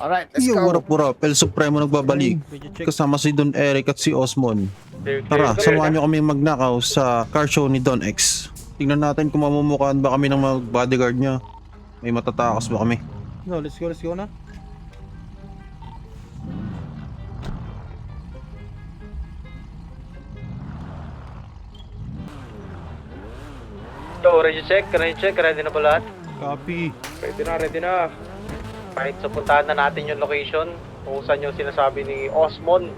Alright, let's Yo, go. what up? El Supremo nagbabalik. Kasama si Don Eric at si Osmond. Tara, samahan nyo kami magnakaw sa car show ni Don X. Tingnan natin kung mamumukhaan ba kami ng mga bodyguard niya. May matatakas ba kami? No, let's go na. So, ready check, ready na ba lahat? Copy. Ready na. Kahit sa puntahan na natin yung location, kung saan yung sinasabi ni Osmond.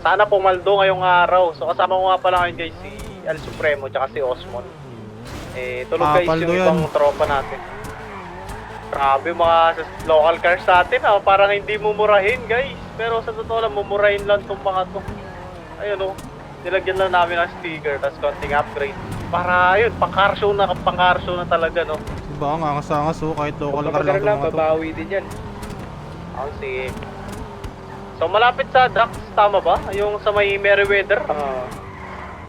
Sana pumaldo ngayong araw. So kasama ko nga pala ngayon guys si El Supremo tsaka si Osmond. Tulog guys Paldo yung yan. ibang tropa natin. Grabe mga local cars natin parang hindi mumurahin guys. Pero sa totoo lang mumurahin lang itong mga to. Ayun nilagyan lang namin ng sticker tapos konting upgrade. Para yun, pang-car show na talaga no. Diba nga kasangas kahit local car Kapag lang lang, mga to. babawi din yan. Sige. So malapit sa docks, tama ba? Yung sa may Meriwether?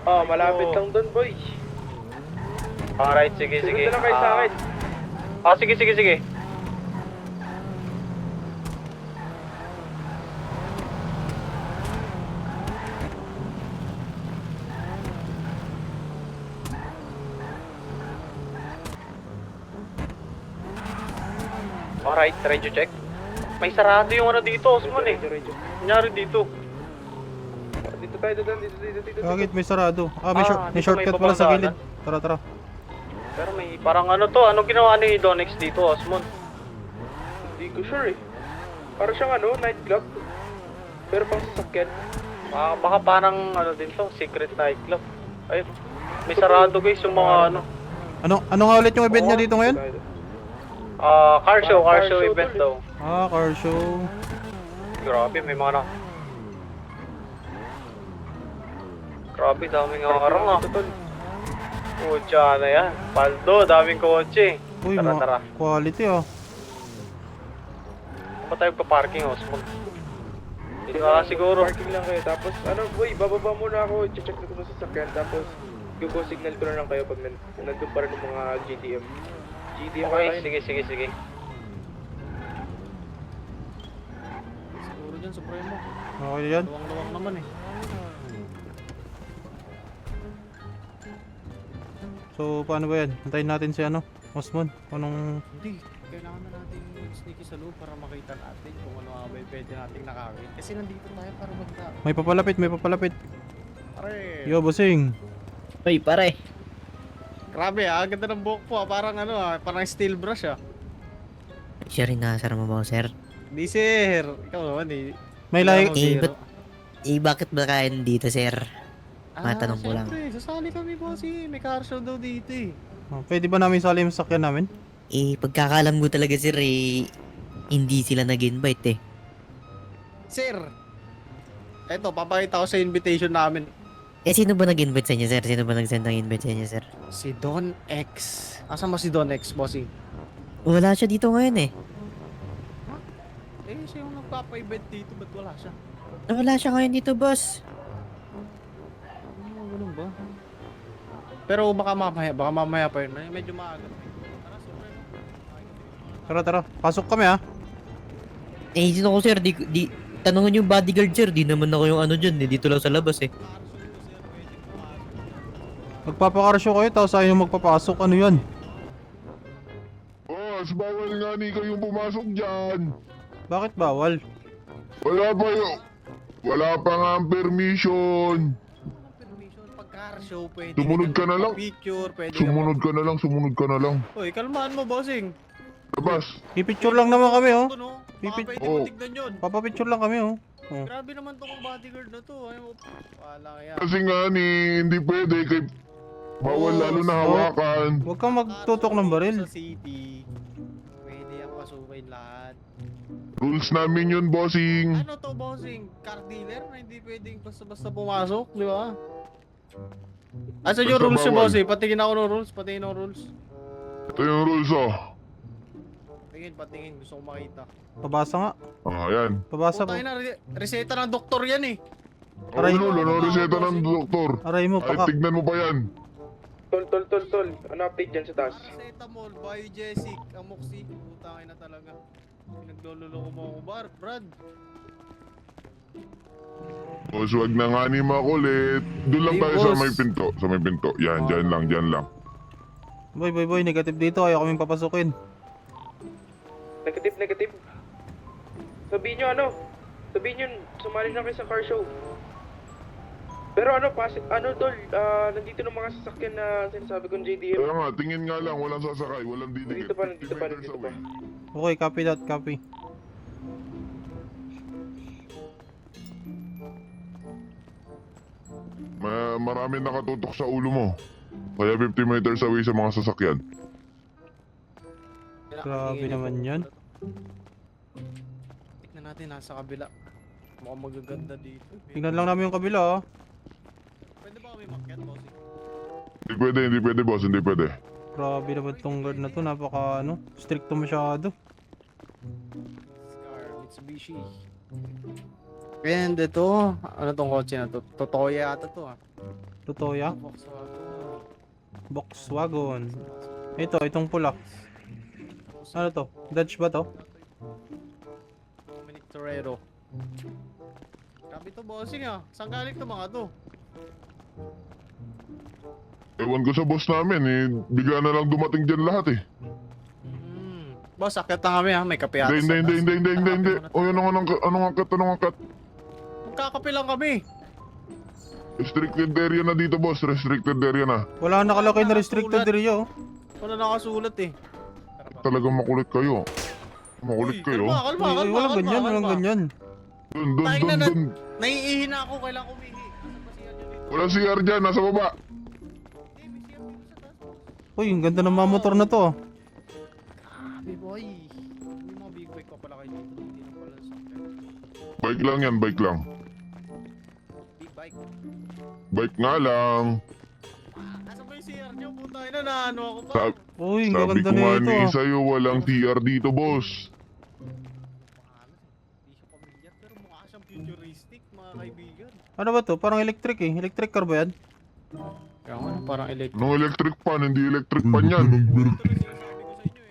Malapit lang dun, boy. Alright, sige. Sunod na lang kayo sa akin. Sige. Alright, radio check. May sarado yung dito, Osman Radyo. Nangyari dito. Dito tayo, dito. Bakit may sarado? May, Ah, may dito shortcut may pala sa babanggaan. gilid. Tara. Pero may parang anong ginawa ni Donex dito, Osmond? Hindi ko sure eh. Para siyang nightclub. Pero pang sasakyan. Baka parang din to, secret nightclub. Ayun. May sarado guys yung mga Ano nga ulit yung event niya dito ngayon? car show event tol. daw. Car show. Grabe, may mga Grabe, daming karang Kotse na yan. Paldo, daming kotse. Uy, Tara. quality Saan ba tayo pa-parking, Osmond? Dito na lang siguro. Parking lang kayo. Tapos boy, bababa muna ako. Check na ko sa sasakyan. Tapos, go signal ko na lang kayo pag nandun pa rin yung mga GTM. GTM Okay, kayo. sige. Siguro dyan, Supremo. Okay yan. Luwang-luwang naman eh. So paano ba yan? Antayin natin si Osmond. Anong... Hindi, kailangan na natin sneaky sa loob para makita natin kung ano nga ba yung pwede nating nakakit. Kasi nandito tayo para May papalapit. Pare! Yo, bossing. Uy, pare. Grabe ganda ng buhok po parang parang steel brush Siya rin nakasara mo ba, sir? Di sir, ikaw naman eh. May lahi... Bakit ba kayo dito, sir? Matanong ko lang. Siyempre, sasali kami bossy. May car show daw dito eh. Pwede ba namin sali yung sakyan namin? Pagkakalam ko talaga, sir, hindi sila nag-invite eh. Sir! Eto, papakita ko sa invitation namin. Sino ba nag-invite sa inyo, sir? Sino ba nag-send ng invite sa inyo, sir? Si Don X. Asan ba si Don X, bossy? Wala siya dito ngayon eh. Siya yung nagpapa-event dito. Ba't wala siya? Wala siya ngayon dito, boss. Ganun ba? Pero baka mamaya pa yun. Medyo maaga. Tara. Pasok kami Dito ko, sir. Tanungin yung bodyguard, sir. Di naman ako yung dyan. Dito lang sa labas eh. Magpapakar show kayo, tapos ayaw magpapasok. Ano yan? Boss, bawal nga ni kayong pumasok dyan. Bakit bawal? Wala pa nga ang permission. Permission pag car show pwede. Sumunod ka na lang. Picture pwede. Sumunod ka na lang. Uy, kalmahan mo, bossing. Labas. Pipicture lang naman kami Ito no. Baka Pipit- pwede Oh. mo tignan yun. Papapicture lang kami Grabe naman tong bodyguard na to. Wala kaya. Kasi nga hindi pwede kay... Bawal lalo na hawakan. Huwag kang magtutok ng baril. Sa city. Pwede ang pasukin lahat. Rules namin yun, bossing. Ano to, bossing? Car dealer na hindi pwedeng basta-basta pumasok, di ba? Asa yung Basta rules yung bawal. bossing? Patingin ako ng rules. Ito yung rules, Patingin. Gusto ko makita. Pabasa nga. Yan. Pabasa po. Putang ina, reseta ng doktor yan eh. Aray. Ano reseta ng doktor? Aray mo, Ay, tignan mo pa yan. Tol. Ano update dyan sa taas? Paracetamol, Biogesic, Amoxicillin. Putang ina talaga. Pinagloloko mo ako, Brad. Boss, wag na nga ni makulit. Doon lang Hey, tayo sa boss. may pinto. Sa may pinto. Yan, dyan lang, dyan lang. Boy, negative dito. Ayaw kaming papasukin. Negative. Sabihin nyo Sabihin nyo, sumali na kayo sa car show. Pero tol, nandito ng mga sasakyan na sinasabi kong JDM. Kaya nga, tingin nga lang, walang sasakay, walang didikit. Nandito pa. 50 meters away. Okay, copy that, copy. Marami nakatutok sa ulo mo. Kaya 50 meters away sa mga sasakyan. Grabe naman yan. Tignan natin, nasa kabila. Mukhang magaganda dito. Tingnan lang namin yung kabila, oh. Pwede ba kami makyat, bossing? Hindi pwede boss, hindi pwede. Grabe naman tong guard na to. Napaka, stricto masyado. Scar, Mitsubishi. And ito, ano tong kotse na to? Totoya yata to ah. Totoya. Volkswagen. Volkswagen. Itong pula. Ano to? Dodge ba to? Dominic Torero. Grabe to, bossing ah. Saan galing to mga to? Ewan ko sa boss namin bigla na lang dumating dyan lahat Boss, akit na kami ha. May kape ata Hindi. O anong angkat? Magkakape lang kami. Restricted area na dito boss, restricted area na. Wala nakalagay na restricted area, oh. Wala nakasulat eh. Talagang makulit kayo. Makulit kayo. Kalma. Walang ganyan. Dun. Naiihi na ako, kailangan umihi. Asan ba si Arjo dito? Wala CR dyan, nasa baba. May CR dito sa taas, boss. Uy, ang ganda ng mga motor na to, oh. Grabe boy. Yung mga big bike pa pala kayo dito. Hindi na pala sa akin. Bike lang yan, bike lang. Big bike. Bike nga lang. Asan ba yung CR nyo? Puta ina na ano ako pa. Uy, ang Sabi ganda ko nga na ito, ni ah. sa'yo, walang CR dito boss. Hindi siya pamilyar pero mukha siyang futuristic mga kaibigan. Ano ba to? Parang electric, eh. Electric car ba yan? Kaya nga parang electric. Nung electric pan, hindi electric pan yan. Ito rin sinasabi ko sa inyo.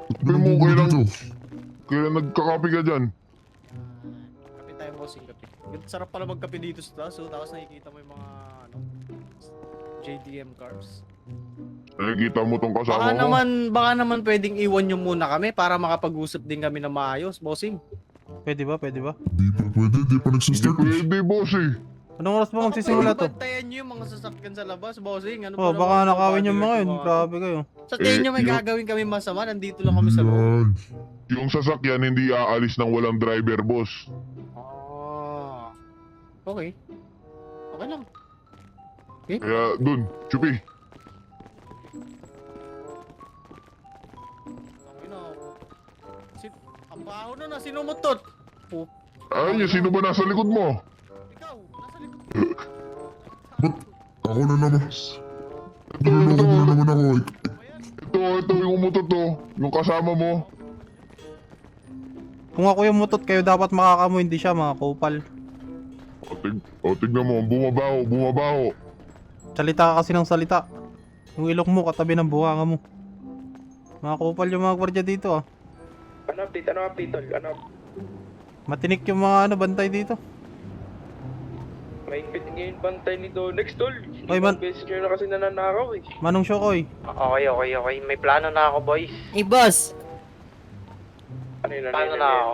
Ito yung kape ko. Sabi mo, kailan nagkakapi ka dyan? Kape tayo bossing kape. Sarap pala magkape dito sa taas. So, tapos nakikita mo yung mga JDM cars. Nakikita mo tong kasama mo? Baka naman pwedeng iwan nyo muna kami para makapag-usap din kami na maayos, bossing. Pwede ba? Hindi pwede boss Anong oras ba magsisimula to? Bantayan nyo yung mga sasakyan sa labas, bossing. Ano Oh, ba baka naman nakawin yung mga yun. mga- Grabe kayo. Sa tingin nyo may yung- gagawin kami masama, nandito lang kami sa loob. Yung sasakyan hindi aalis ng walang driver boss. Ah. Okay. Okay lang. Kaya dun, chupi. Okay na. Ang baho na, sinumotot. Oh, Ay, sino ba nasa likod mo? ikaw, nasa likod. Ako na naman. Naluloko na naman ako. Ito yung umutot to. Yung kasama mo. Kung ako yung mutot kayo, dapat makakamo, hindi siya, mga kupal. Tignan mo, bumabaho. Salita ka kasi ng salita. Yung ilok mo, katabi ng buhanga mo. Mga kupal yung mga gwardiya dito, ah. Ano update, tol? Matinik yung mga bantay dito. May ngayon bantay ni Donex, tol. Oy, man. Beses nyo na kasi nananakaw eh. Manong Shokoy. Okay. May plano na ako, boys. Eh, boss! Ano yun? Paano na ako?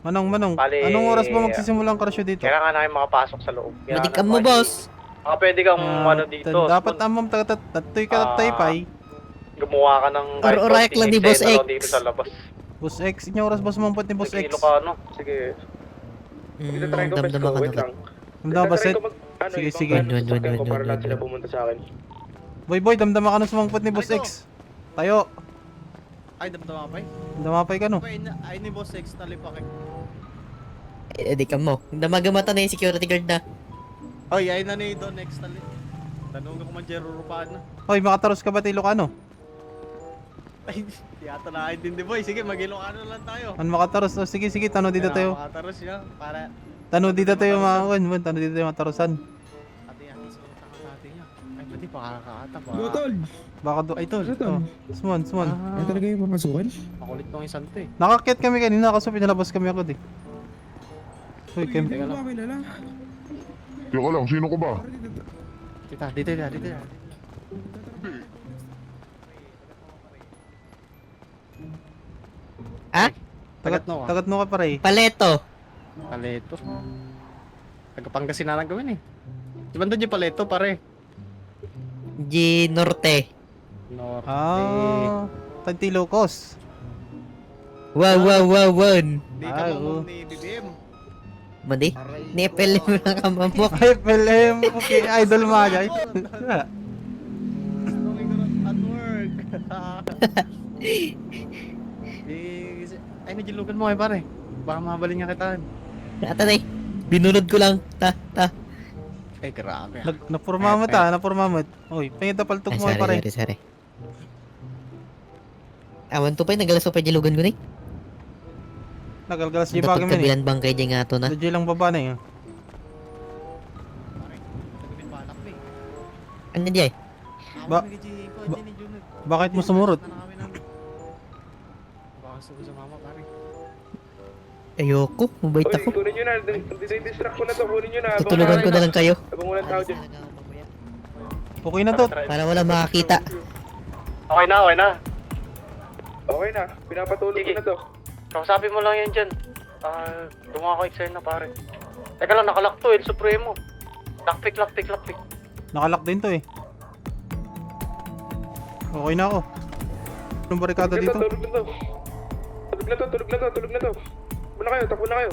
Manong, Bali- anong oras ba magsisimula ang karasyo dito? Kailangan namin makapasok sa loob. Matikam mo, boss! Pwede kang dito. Dapat amam tatoy ka tataypay. Gumawa ka ng Or-orayak lang ni Boss X. dito sa labas. Boss X, inyo oras ba sumampot ni Boss X? Kilo ka, Sige. Try ko best Damdama ko, ka wait na. lang. Damdama ba, Try Seth? ko Sige, ibang sige. plano sa sasakyan ko Wan. para lahat sila pumunta sa akin. Boy, damdama ka na sumampot ni Boss Ano X. Tayo, Ay, damdama pa eh. damapay ka no. Ay, ni Boss X, talipak eh. Eh, di ka mo. Damagamata na yung security guard na. Ay, ay na ni Don X tali. Tanong ko man Jero Rupan na. Hoy, makataros ka ba Ilocano? Ay, di ata nakaintindi boy. Sige, mag-Ilocano lang tayo. Ano makataros? Oh, sige, tanong dito tayo. Makataros siya para Tanong dito tayo mga tanong dito tayo matarosan. ate suot ang ate niya. Ay, pwede. baka kakaata pa. Baka do... Ay, tol. Oh, Sumon. Yan talaga yung papasukin? Makulit nung isang to eh. Nakakyat kami kanina kasi pinalabas kami agad eh. Uy, Kem. Teka lang. Teka lang, sino ka ba? Dito. Ha? Tagat mo ka pare. Paleto. Paleto. Tagapangasinan ang gawin eh. Di ba doon yung paleto pare? G Norte. Norte. Ah, Tantilocos. Wow. Di ka mamam ni BBM. Madi? Nepel mo lang kamamok. Ay, PLM. Okay, idol mo ajay. At work. Ay, nagilugan mo pare. Baka mabalin nga kita. Atanay. Binunod ko lang. Ta. Eh, grabe. Napurmamot. Uy, pangita paltog mo pare. Sorry. Awan to pa, nagalas pa dilugan ko ni. Nagalgalas di Dapat bagay man eh. kabilan bangkay di nga to na. Dadya lang baba na eh. Tagabin balak mo eh. Ano di ay? Ba- Bakit mo sumurot? Baka gusto ko sa mama pare. Ayoko, mabait Uy, ako. kunin nyo na. Distract ko na to. Kunin nyo na. Tutulugan ko na lang kayo. Habang walang tao dyan. Okay na to. Para wala makakita. Okay na. Okay na. Pinapatulog ko na to. Kausapin mo lang yan dyan. Gumawa ko exer na pare. Teka lang, nakalak to, El Supremo. Lockpick. Nakalock din to eh. Okay na ako. Anong barikada dito? Tulog na to. Tulog na to. Takbo na kayo.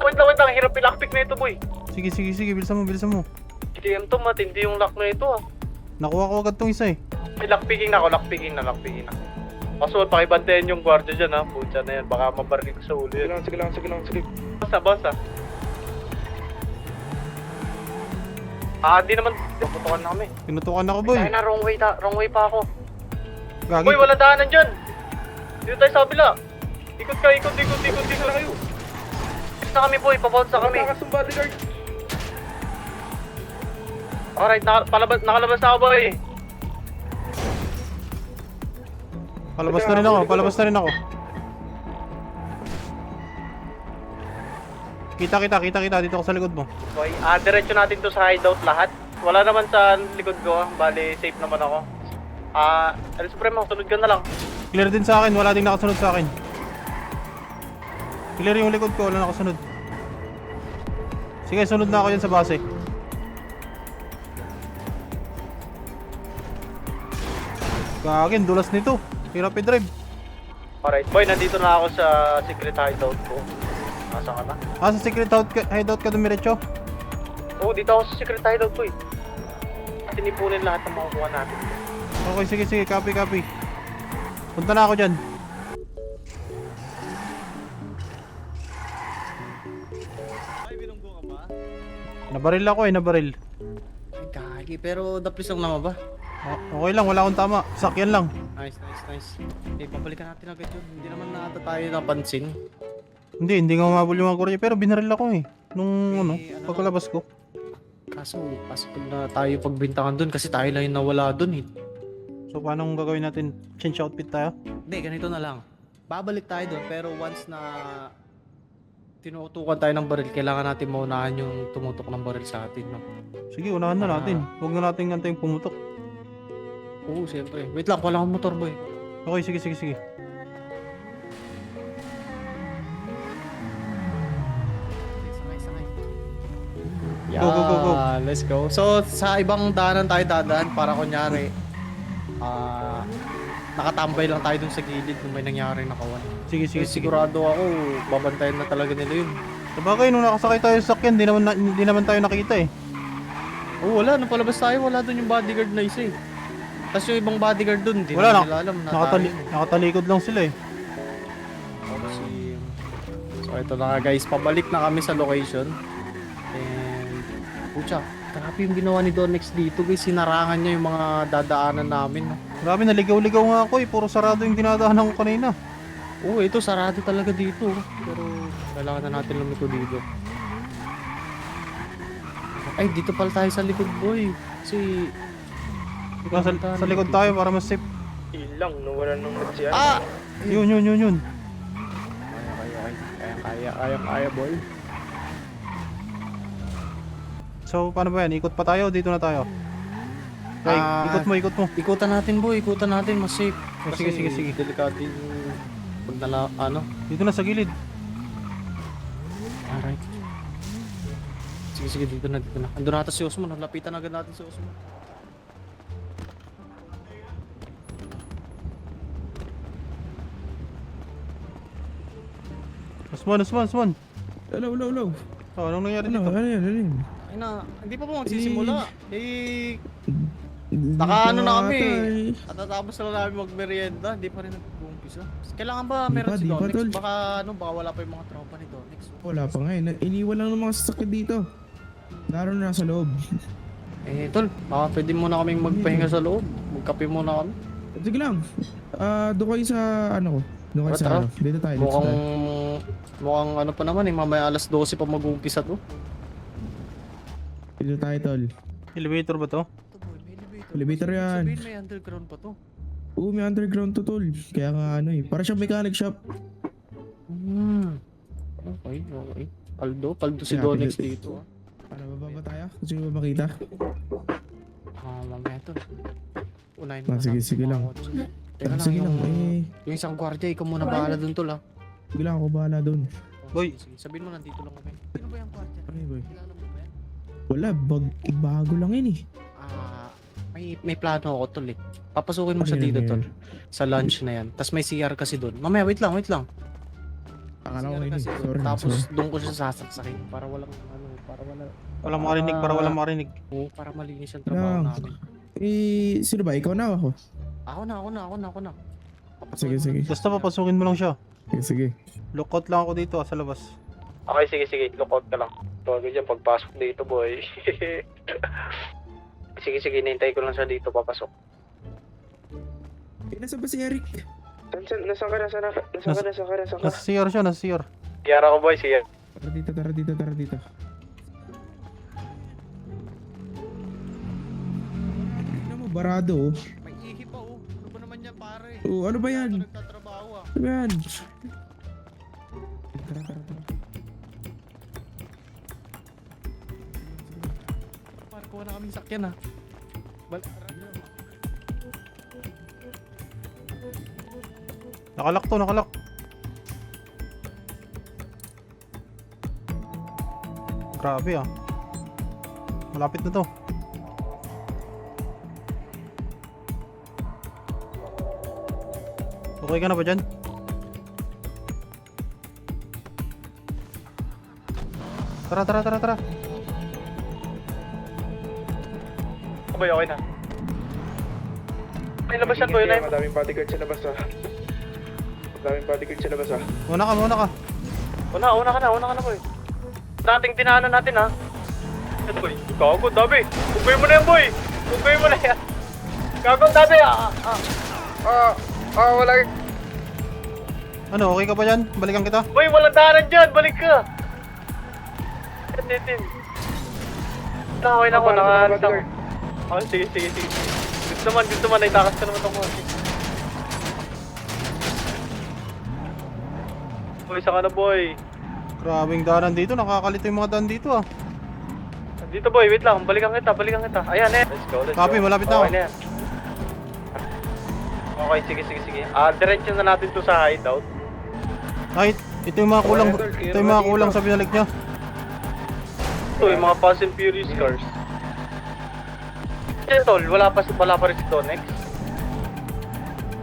Wait lang, hirap i-lockpick na ito, boy. Sige, bilisan mo. Sige, to, matindi yung lock na ito, ah. Nakuha ko agad tong isa eh. May lockpicking na. Kaso, pakibantayan yung gwardiya dyan, ha. Pucha na yan, baka mabaril ko sa ulo yan. Sige lang. Boss, di naman, putukan na kami. Tinutukan ako boy. Ay na, wrong way pa ako. Gagi. Boy, wala daanan dyan. Dito tayo sa kabila. Ikot na kayo. Sa kami, boy, pabounce sa kami. Matakas yung bodyguard. Alright, nakalabas na ako, boy. Palabas na rin ako. Kita dito ako sa likod mo. Boy, diretso natin to sa hideout lahat. Wala naman sa likod ko, bali safe naman ako. El Supremo, sunod ka na lang. Clear din sa akin, wala ding nakasunod sa akin. Clear yung likod ko, wala nakasunod. Sige, sunod na ako dyan sa base. Gagin, dulas nito. Hirap i-drive. Alright, boy, nandito na ako sa secret hideout ko. Nasaan ka na? Sa secret hideout ka dumiretso? Oo, dito ako sa secret hideout, boy. Tinipunin lahat ng makukuha natin. Okay, sige, copy. Punta na ako dyan. Ay, binunggo ka ba? Nabaril ako nabaril. Ay, kaki. Pero daplis lang naman ba? Okay lang, wala akong tama. Sakyan lang. Nice. Eh, pabalikan natin agad yun. Hindi naman nata tayo napansin. Hindi nga umabol yung mga gurya, pero binaril ako eh. Nung pagkalabas ko. Kaso pag na tayo pagbintangan dun kasi tayo lang yung nawala dun eh. So paano kung gagawin natin? Change outfit tayo? Hindi, ganito na lang. Babalik tayo dun pero once na tinutukan tayo ng baril, kailangan natin maunahan yung tumutok ng baril sa atin. No? Sige, unahan na natin. Huwag na natin antayong pumutok. Oo, siyempre. Wait lang, wala akong motor boy. Okay, sige. Sakay. Go. Let's go. So, sa ibang daanan tayo dadaan para kunyari, nakatambay lang tayo dun sa gilid kung may nangyari nakawan. Sige. Sigurado ako, babantayan na talaga nila yun. Sabagay, nung nakasakay tayo sa sakyan, di naman tayo nakita eh. Oh, wala. Nung palabas tayo, wala dun yung bodyguard na isa eh. Tapos yung ibang bodyguard dun, di Wala, naman nila alam na tayo. nakatalikod lang sila eh. So ito na nga guys, pabalik na kami sa location. And pucha, grabe yung ginawa ni Donex dito guys, sinarangan niya yung mga dadaanan namin. No? Grabe, naligaw-ligaw nga ako eh. Puro sarado yung dinadaanan ko kanina. Oo, ito sarado talaga dito. Pero kailangan na natin lumiko dito. Ay, dito pala tayo sa likod boy. Kasi Sa likod tayo para mas safe. Ilang, nawala nung natsiyan. Ah! Yun. Kaya, boy. So, paano ba yan? Ikot pa tayo o dito na tayo? Okay, ikot mo. Ikutan natin, boy. Ikutan natin. Mas safe. Sige. Delikado yung pag Dito na sa gilid. Alright. Sige, dito na. Andun natin si Osmond. Lapitan agad natin si Osmond. Osman. Hello. Oh, anong nangyari Ano dito? yan? Ay na, hindi pa po magsisimula. Naka na kami. At natapos na namin magmerienda, hindi pa rin nag-uumpisa. Kailangan ba meron si Di pa, Donix? tol. Baka wala pa yung mga tropa ni Donix. Wala pa nga eh. Iniwan lang ng mga sasakyan dito. Laro na nasa loob. Tol, baka pwede muna kaming magpahinga sa loob. Magkape muna kami. Sige lang. Doon kayo sa ano ko. Doon kayo sa Tara. ano. Dito tayo. Mukhang ano pa naman mamaya alas 12 pa mag-uumpisa to. Dito tayo, tol. Elevator ba to? Ito boy, may elevator. Elevator yan. Sabihin may underground pa to. Oo, may underground to, tol. Kaya nga ano eh. Para siyang mechanic shop. Okay. Paldo si Yeah, Donix pili- dito. Ano, bababa tayo? Gusto nyo ba makita? Mamaya to. Unahin Sige natin lang. mga kotse. Teka lang, Sige lang. yung isang gwardiya, ikaw muna bahala dun tol ha. Sige lang ako bahala doon. Boy. Sige. Sabihin mo nandito lang kami. Sino ba yung gwardiya? Ano yun, boy? Kilala mo ba yan? Wala, bago lang yun eh. May plano ako tol eh. Papasukin mo Ano siya yun, dito ano tol. yun? Sa lunch na yan. Tapos may CR kasi doon. Mamaya, wait lang. Akala ko CR yun eh. kasi dun. Sorry. Tapos sorry. doon ko siya sasaksakin para walang Walang makarinig. Oo, para malinis yung trabaho Lang. namin. Sino ba? Ikaw na o ako? Ako na. Sige. Basta papasukin mo lang siya. Sige. Lookout lang ako dito sa labas. Okay, sige. Lookout ka lang. Tuwag dyan pagpasok dito, boy. sige, nintay ko lang siya dito papasok. Nasaan ba si Eric? Nasaan ka? Nasa CR siya. Kiyara ko, boy. Sige. Tara dito. Ano mo, barado oh. May ihi pa oh. Ano ba naman yan pare? Oh, ano ba yan? Nagtatrabaho ah. Ano ba yan? Tara. Pare, kuha na kaming sakyan ah. Nakalak. Grabe ah. Malapit na to. Okay ka na ba dyan? Tara. Boy, okay na. May labas yan, boy. Madaming bodyguard sa labas ah. Una ka. Una ka na, boy. Dating tinahanan natin, ha? Ito, boy. Gago, dami. Ugay mo na yan, boy. Gago, dami, wala. Ano, okay ka ba dyan? Balikan kita. Boy, walang daanan dyan. Balik ka. Titin. Okay na ako, nakaalis ako. Okay, sige. Gusto man, naitakas ka naman itong kotse. Boy, saka na, boy. Grabing daanan dito. Nakakalito yung mga daan dito ah. Dito, boy, wait lang. Balikan kita. Ayan, Let's go. Copy, malapit na ako. Okay na yan. Okay, sige. Diretso na natin to sa hideout. Ay, ito yung mga kulang sa binalik niya. Ito, yung mga Fast and Furious cars. Tol, wala pa rin si Donex.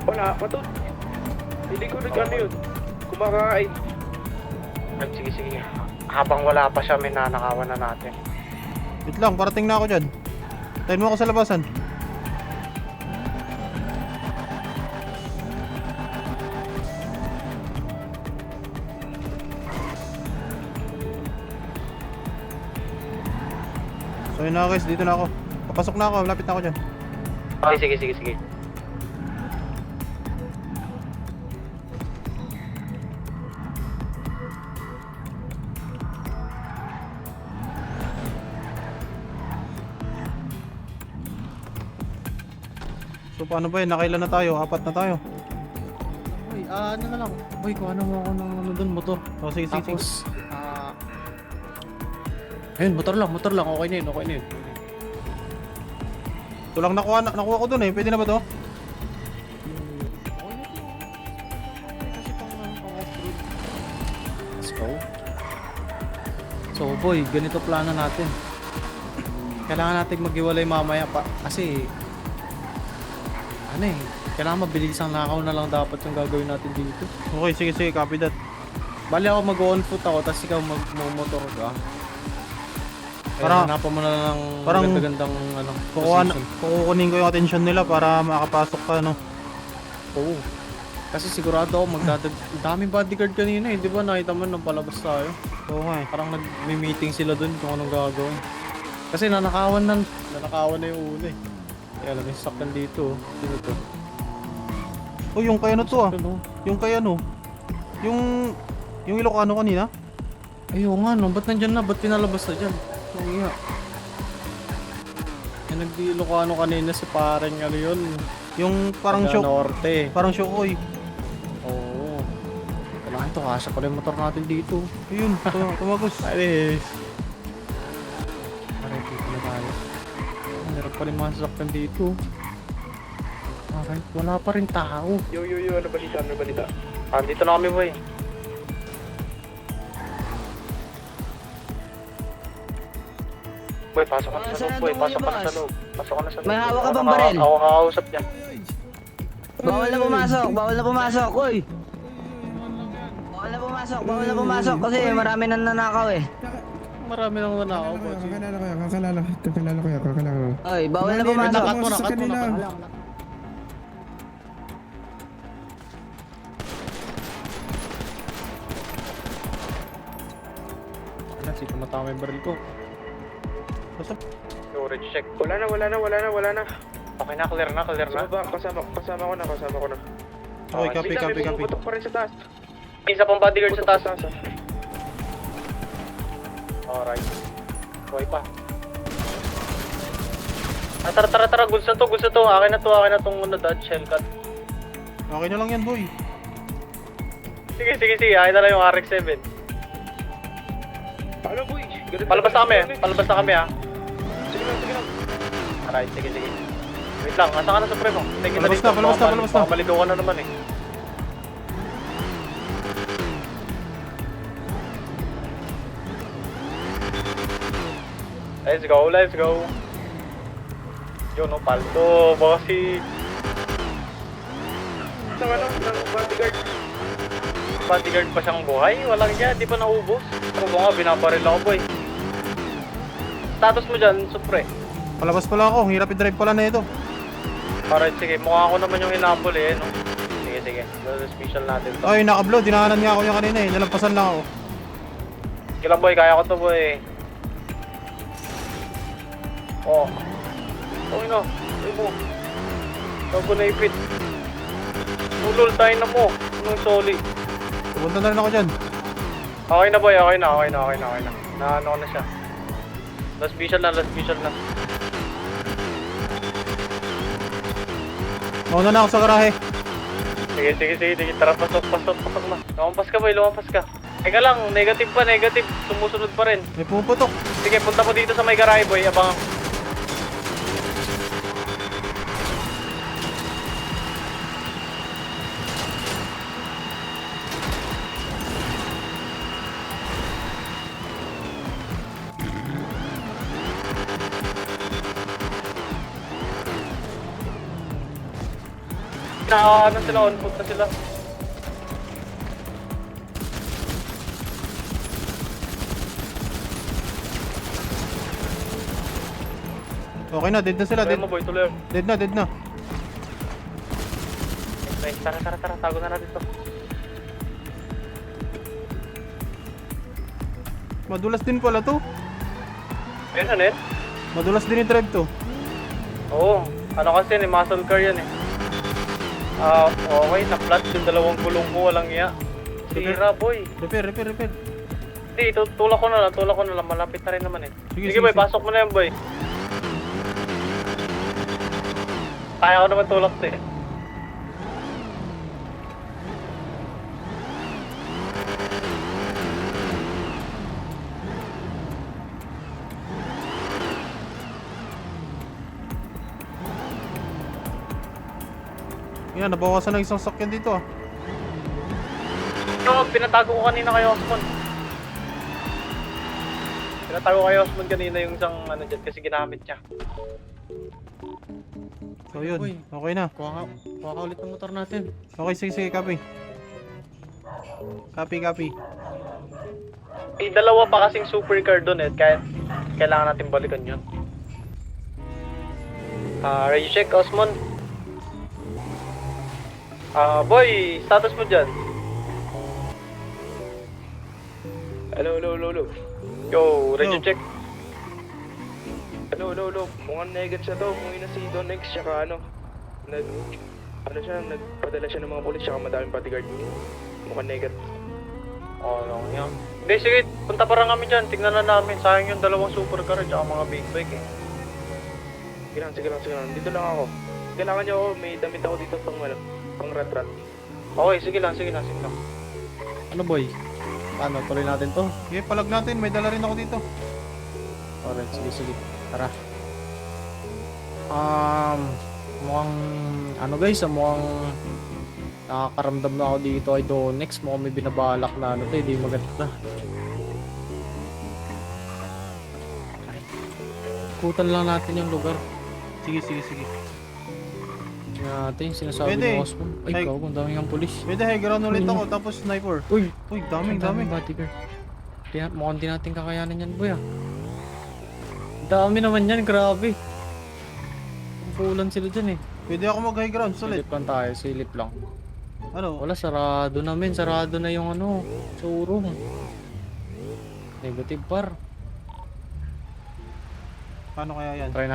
Wala, matut. Hindi ko ano yun. Kumakain. Sige. Habang wala pa siya, may nanakawan na natin. Wait lang, parating na ako dyan. Tayin mo ako sa labasan. So yun na guys, dito na ako. Papasok na ako, malapit na ako dyan. Okay, sige. So paano ba yun? Nakailan na tayo? 4 na tayo. Boy, ano na lang. Boy, kuha na mo ako ng ano dun, motor. O sige, sige, sige. Tapos, ayun, motor lang. Okay na yun. Ito lang nakuha ko dun eh. Pwede na ba to? Kasi pang off-road. Let's go. So boy, ganito plano natin. Kailangan natin maghiwalay mamaya pa. Kasi, kailangan mabilis ang nakaw na lang dapat yung gagawin natin dito. Okay, sige, sige. Copy that. Bali ako mag-on foot ako, tapos ikaw mag-motor ka. Parang- Parang hanapan mo na ng parang- maganda-gandang Kukunin position. ko yung attention nila para makapasok ka, no? Oo. Kasi sigurado ako daming bodyguard kanina eh. Di ba nakita mo nung palabas tayo? Oo nga eh. Parang nag-meeting sila dun kung anong gagawin. Kasi nanakawan na yung una eh. Kaya alam yung saktan dito. Sino to? Oh, yung kay ano to ah. Ano? Yung kay ano? Yung Ilocano kanina? Ayaw nga no, ba't nandyan na? Ba't pinalabas na dyan? Ang iya. Yung nagdi-Ilocano kanina si pareng ano yun. Yung parang Taga show. Norte. Parang show oy. Oo. Kailangan ito, kasya pala yung motor natin dito. Ayun, tumagos. Alis. Aray, dito na tayo. Meron pa rin mga sasakyan dito. Aray, wala pa rin tao. Yo, ano balita? Andito na kami, boy. Boy, pasok ka na sa loob, boy. Pasok ka na sa loob. May hawak ka bang baril? Ako kakausap niya. Bawal na pumasok, uy! Bawal na pumasok kasi marami nang nanakaw eh. Marami nang nanakaw, boy. Kakilala ko yan. Oy, bawal na pumasok. Cut mo na. Wala, sino matama yung baril ko? Storage check. Wala na. Okay na, clear na. Sa baba, kasama ko na. Okay, copy. Pumuputok pa rin sa taas. Isa pang bodyguard sa taas. ah. Alright. Buhay pa. Tara. Goods na to. Akin na tong Dodge Hellcat. Okay na lang yan, boy. Sige. Akin na lang yung RX-7. Ano boy? Palabas na kami ha. Sige lang. Alright, sige. Wait lang, asan ka na Supremo? Tingin na Palabas dito. na. Baka maligaw ka na naman eh. Let's go. Yun, no, palto. Bossy. Ng bodyguard. Bodyguard pa siyang buhay? Walang yan, di pa naubos. Ako nga, binabaril ako, boy. Status mo dyan, Supre. Palabas pala ako. Hirap i-drive pala na ito. Alright, sige. Mukha ako naman yung hinapol eh, no? Sige. Dito special natin to. Ay, naka-upload. Dinahanan nga ako yung kanina eh. Nalampasan lang ako. Sige lang, boy. Kaya ko to, boy. Oh. Okay na. Ay mo. Bago na ipit. Ulol tayo na mo. Anong soli? Pupunta na rin ako dyan. Okay na, boy. Okay na. Naano ko na siya. Last visual na. Mauna na ako sa garahe. Sige. Tara, pasok na. Lumampas ka, boy. Teka lang, negative. Sumusunod pa rin. May pumuputok. Sige, punta mo dito sa may garahe, boy. Abang. Ano sila, on foot na sila. Okay na, dead na sila. Tuloy mo, boy, tuloy. Dead na. Nice, tara. Tago na natin to. Madulas din pala to. Ayun, ano yun? Madulas din i-drive to. Oo. Ano kasi, muscle car yan eh. Okay, na-flat yung dalawang gulong ko, walang iya. Sira, boy. Repair. Hindi, tulak ko na lang. Malapit na rin naman eh. Sige, Sige, boy, pasok mo na yan, boy. Kaya ko naman tulak to eh. Yan, nabawasan ng isang sakyan dito ah. No, pinatago ko kanina kay Osmond. Pinatago kay Osmond kanina yung isang ano dyan kasi ginamit niya. So yun, Uy. okay na. Kuha ka ulit ng motor natin. Okay, sige, copy. Copy. May dalawa pa kasing supercar doon eh, kaya kailangan natin balikan yun. Ready check, Osmond? Boy, status mo dyan? Hello. Yo, ready Yo. check? Hello. Mukhang negat siya to. Umuwi na si Don X, tsaka nagpadala siya ng mga pulis, tsaka madaming bodyguard. Mukhang negat. Oo lang yan. Hindi, sige, punta pa rin kami dyan. Tignan na namin. Sayang yung dalawang supercar at saka mga big bike eh. Sige lang. Dito lang ako. Kailangan niyo ako, may damit ako dito pang rat-rat. Okay, sige lang. Ano boy? Paano? Tuloy natin to? Sige, palag natin. May dala rin ako dito. Alright, sige. Tara. Mukhang ano guys, mukhang nakakaramdam na ako dito ay Donex. Mukhang may binabalak na ano to, hindi maganda. Ikutan lang natin yung lugar. Sige. Tingnan natin yung sinasabi Pwede. ni Osmond. Ay, Ay. ikaw, kung dami ng pulis. Pwede, high ground ulit ako. Tapos sniper. Uy, Uy, dami. bodyguard. Mukhang di natin kakayanin yan, boy ah. Dami naman yan, grabe. Kukulan sila dyan eh. Pwede ako mag-high ground. Sulit. Silip lang tayo, silip lang. Ano? Wala, sarado namin. Sarado na yung ano, showroom. Negative par. Paano kaya yan? Try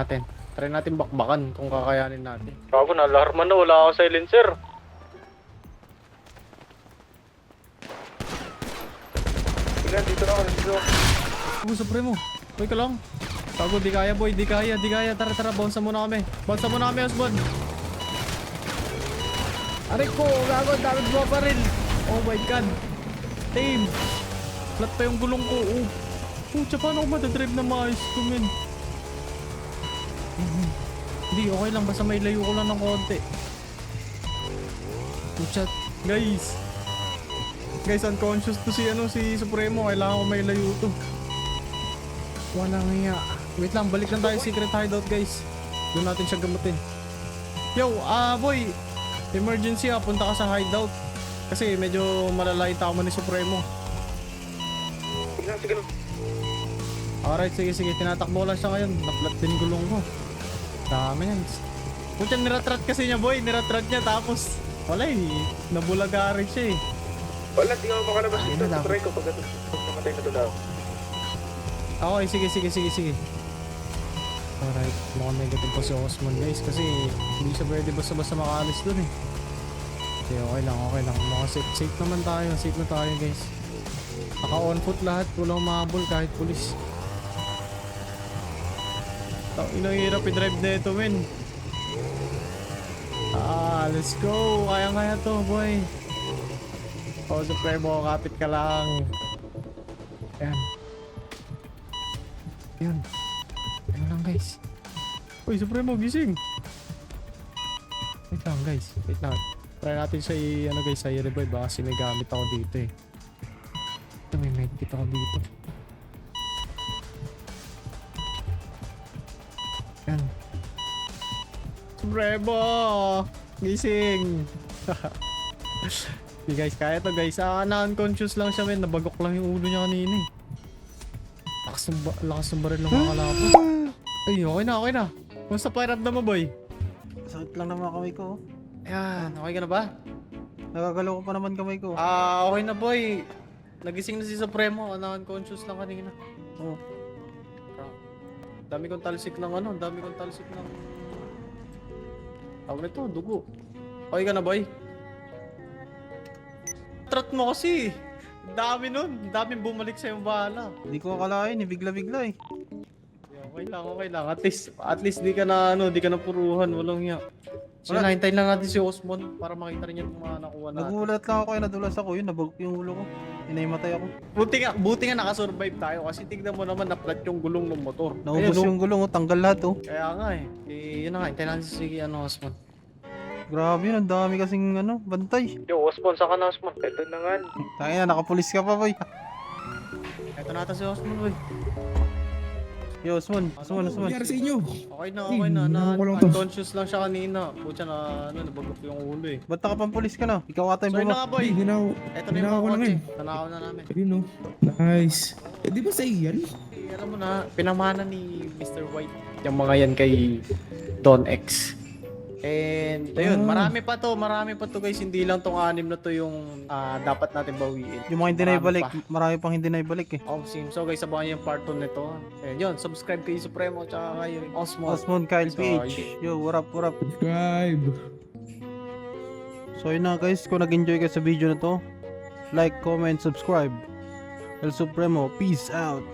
natin bakbakan kung kakayanin natin. Bago na, alarma na. Wala akong silencer. Tingnan, dito ako. Uy, Supremo. Uy ka lang. Tago, di kaya boy, di kaya. Tara, bounce muna kami, Osmond. Aray ko, gago, dami mo pa rin. Oh my god. Team. Flat pa yung gulong ko. Oh. Pucha, paano ako matadrive na maayos ko, men? Hindi, okay lang. Basta may layo ko lang ng konti. Pucha, guys. Guys, unconscious to si Supremo. Kailangan ko may layo to. Walang hiya. Wait lang, balik lang tayo secret hideout, guys. Doon natin siya gamutin. Yo, boy. Emergency punta ka sa hideout. Kasi medyo malala yung tama ni Supremo. Sige lang. Alright, sige. Tinatakbo lang siya ngayon. Naplat din gulong ko. Dami yan. Pucha, niratrat kasi niya, boy. Niratrat niya, tapos wala eh. Nabulaga rin siya eh. Wala, di ako makalabas Ayun dito. na lang. Try ko pag namatay na to daw. Okay, sige. Alright, mukhang negative pa si Osman, guys. Kasi hindi siya pwede basta-basta makaalis dun eh. Okay lang. Mukhang safe naman tayo. Safe na tayo, guys. Naka-on foot lahat. Walang mahabol kahit pulis. Inang hirap i-drive na ito, men. Let's go. Kaya to, boy. Supremo, kapit ka lang. Yan. Ano lang, guys. Uy, Supremo, gising. Wait lang, guys. Try natin siya sa i-revive. Baka kasi may gamit ako dito eh. Ito, may medkit ako dito. Yan. Supremo! Gising! Hindi guys, kaya to guys. Na-unconscious lang siya, men. Nabagok lang yung ulo niya kanina eh. Lakas ng baril ng mga kalapos. Ay, okay na. Kumusta pakiramdam mo, boy? Sakit lang naman kamay ko. Ayan, okay ka na ba? Nagagalaw ko pa naman kamay ko. Okay na, boy. Nagising na si Supremo. Na-unconscious lang kanina. Oh. Dami kong talsik ng tawag nito, dugo. Okay ka na, boy? Trot mo kasi. Dami nun. Daming bumalik sa yung bahala. Hindi ko akalain, bigla-bigla eh. Okay. Okay lang. At least di ka na di ka na puruhan, walang hiya. So, hintayin lang natin si Osmond para makita rin yung mga nakuha natin. Nagulat lang ako kaya nadulas ako yun, nabag yung ulo ko. Inaimatay ako. Buti nga nakasurvive tayo kasi tignan mo naman na-flat yung gulong ng motor. Naubos yung gulong, tanggal lahat oh. Kaya nga yun na nga, hintayin natin si Osmond. Grabe yun, ang dami kasing bantay. Yo, Osmond, saka na Osmond. Ito na nga. Tangina, nakapulis ka pa boy. Ito na si Osmond, boy. Yo, Osmon. Ano nangyari sa inyo? Okay na. Ko lang to. Unconscious lang siya kanina. Pucha na, nabagok yung ulo eh. Ba't nakapampulis ka na? Ikaw ata So yung yun na nga, boy. Hindi na ako. Ito na yung Hinakaw mga ko lang kotse. eh. Nanakaw na namin. Ayun no. Nice. Eh di ba sa yan? Alam mo na, pinamana ni Mr. White yung mga yan kay Don X. And ayun, marami pa to guys. Hindi lang tong 6 na to yung dapat natin bawiin. Yung mga hindi na Marami ibalik. pa. Marami pang hindi na ibalik eh. So guys, abangan yung part 2 nito. And yun, subscribe kay Supremo tsaka kay Osmo. Osmon, Kyle So, PH. Yo, what up? Subscribe. So yun na guys, kung nag-enjoy ka sa video na to, like, comment, subscribe. El Supremo, peace out.